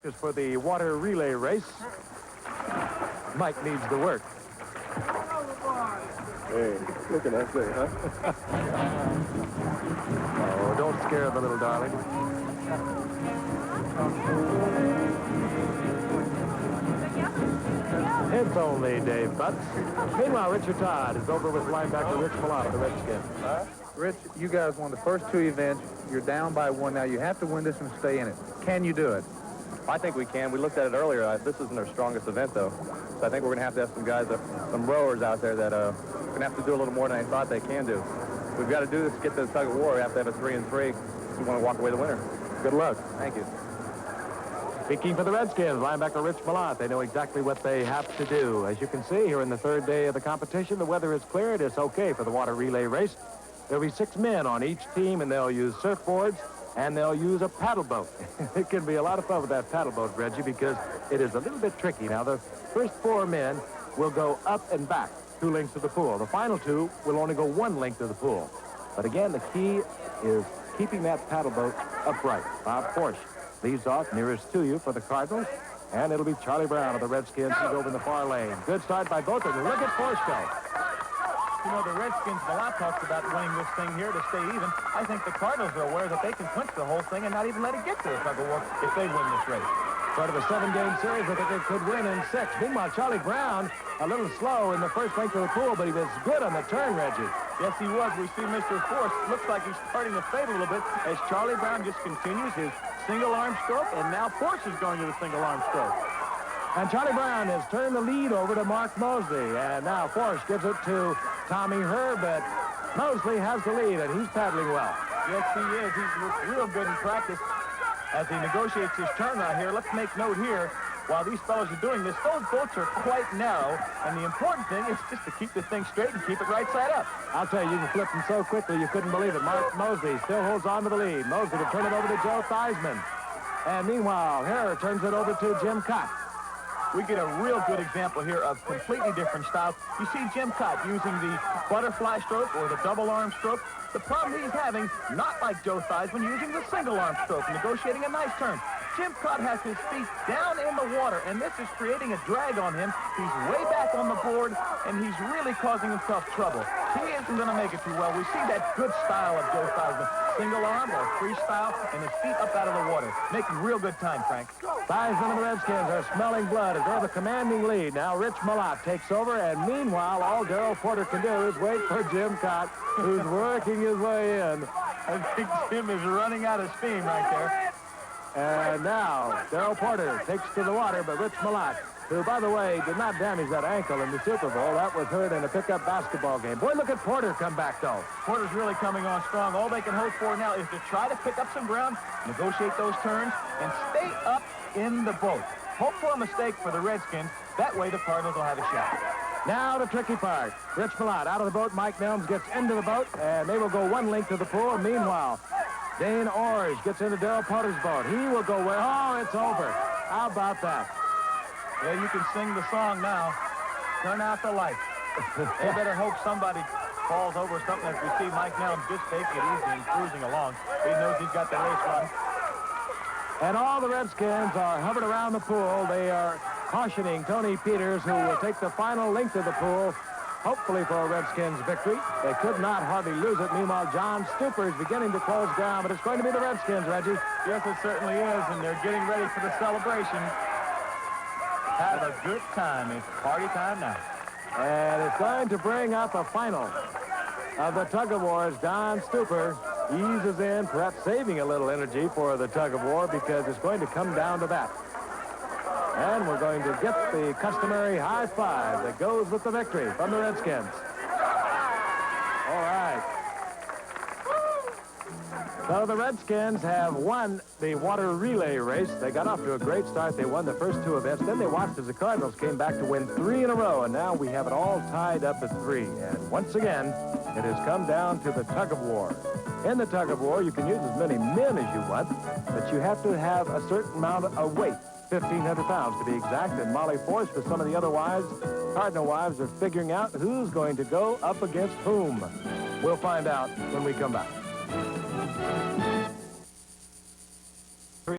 Is for the water relay race. Mike needs the work. Hey, look at that thing, huh? Oh, don't scare the little darling. It's only Dave Butts. Meanwhile, Richard Todd is over with linebacker Rich Milano, the Redskins. Rich, you guys won the first two events. You're down by one now. You have to win this one and stay in it. Can you do it? I think we can. We looked at it earlier. This isn't our strongest event, though. So I think we're going to have some guys, some rowers out there that are going to have to do a little more than I thought they can do. We've got to do this to get to the tug of war. We have to have a 3-3 if we want to walk away the winner. Good luck. Thank you. Speaking for the Redskins, linebacker Rich Milano. They know exactly what they have to do. As you can see, here in the third day of the competition, the weather is clear. It is okay for the water relay race. There'll be 6 men on each team, and they'll use surfboards, and they'll use a paddle boat. It can be a lot of fun with that paddle boat, Reggie, because it is a little bit tricky. Now, the first 4 men will go up and back 2 lengths of the pool. The final 2 will only go 1 length of the pool. But again, the key is keeping that paddle boat upright. Bob Porsche leads off nearest to you for the Cardinals, and it'll be Charlie Brown of the Redskins who's over in the far lane. Good start by both of them. Look at Porsche go. You know, the Redskins, a lot talks about winning this thing here to stay even. I think the Cardinals are aware that they can clinch the whole thing and not even let it get to the tug of war if they win this race. Part of a 7-game series, I think they could win in 6. Meanwhile, Charlie Brown, a little slow in the first length of the pool, but he was good on the turn, Reggie. Yes, he was. We see Mr. Force. Looks like he's starting to fade a little bit as Charlie Brown just continues his single-arm stroke, and now Force is going to the single-arm stroke. And Charlie Brown has turned the lead over to Mark Mosley, and now Force gives it to Tommy Herb, but Mosley has the lead, and he's paddling well. Yes, he is. He's looked real good in practice as he negotiates his turn right here. Let's make note here, while these fellows are doing this, those boats are quite narrow, and the important thing is just to keep the thing straight and keep it right side up. I'll tell you, you can flip them so quickly you couldn't believe it. Mark Mosley still holds on to the lead. Mosley will turn it over to Joe Theismann. And meanwhile, Herr turns it over to Jim Cott. We get a real good example here of completely different styles. You see Jim Cott using the butterfly stroke or the double arm stroke. The problem he's having, not like Joe Theismann, using the single arm stroke, negotiating a nice turn. Jim Cott has his feet down in the water, and this is creating a drag on him. He's way back on the board, and he's really causing himself trouble. He isn't going to make it too well. We see that good style of Joe Theismann, single arm or freestyle, and his feet up out of the water. Making real good time, Frank. Theismann and the Redskins are smelling blood as they have a commanding lead. Now Rich Milano takes over, and meanwhile, all Darrell Porter can do is wait for Jim Cott, who's working his way in. I think Jim is running out of steam right there. And now, Darrell Porter takes to the water, but Rich Milano, who, by the way, did not damage that ankle in the Super Bowl. That was hurt in a pickup basketball game. Boy, look at Porter come back, though. Porter's really coming on strong. All they can hope for now is to try to pick up some ground, negotiate those turns, and stay up in the boat. Hope for a mistake for the Redskins. That way, the Cardinals will have a shot. Now the tricky part. Rich Milano out of the boat. Mike Nelms gets into the boat, and they will go 1 length to the pool. Meanwhile, Dane Orge gets into Darrell Porter's boat. He will go where? Oh, it's over. How about that? Yeah, you can sing the song now. Turn out the lights. They better hope somebody falls over something as we see Mike Nelms just taking it easy and cruising along. He knows he's got the race run. And all the Redskins are hovering around the pool. They are cautioning Tony Peters, who will take the final length of the pool, hopefully for a Redskins victory. They could not hardly lose it. Meanwhile, John Stupor is beginning to close ground, but it's going to be the Redskins, Reggie. Yes, it certainly is, and they're getting ready for the celebration. Have a good time. It's party time now. And it's going to bring up a final of the tug of war as Don Stupor eases in, perhaps saving a little energy for the tug of war because it's going to come down to that. And we're going to get the customary high five that goes with the victory from the Redskins. All right. So the Redskins have won the water relay race. They got off to a great start. They won the first 2 events. Then they watched as the Cardinals came back to win 3 in a row. And now we have it all tied up at 3. And once again, it has come down to the tug of war. In the tug of war, you can use as many men as you want, but you have to have a certain amount of weight. 1,500 pounds to be exact, and Molly Force with some of the other wives, Cardinal wives, are figuring out who's going to go up against whom. We'll find out when we come back.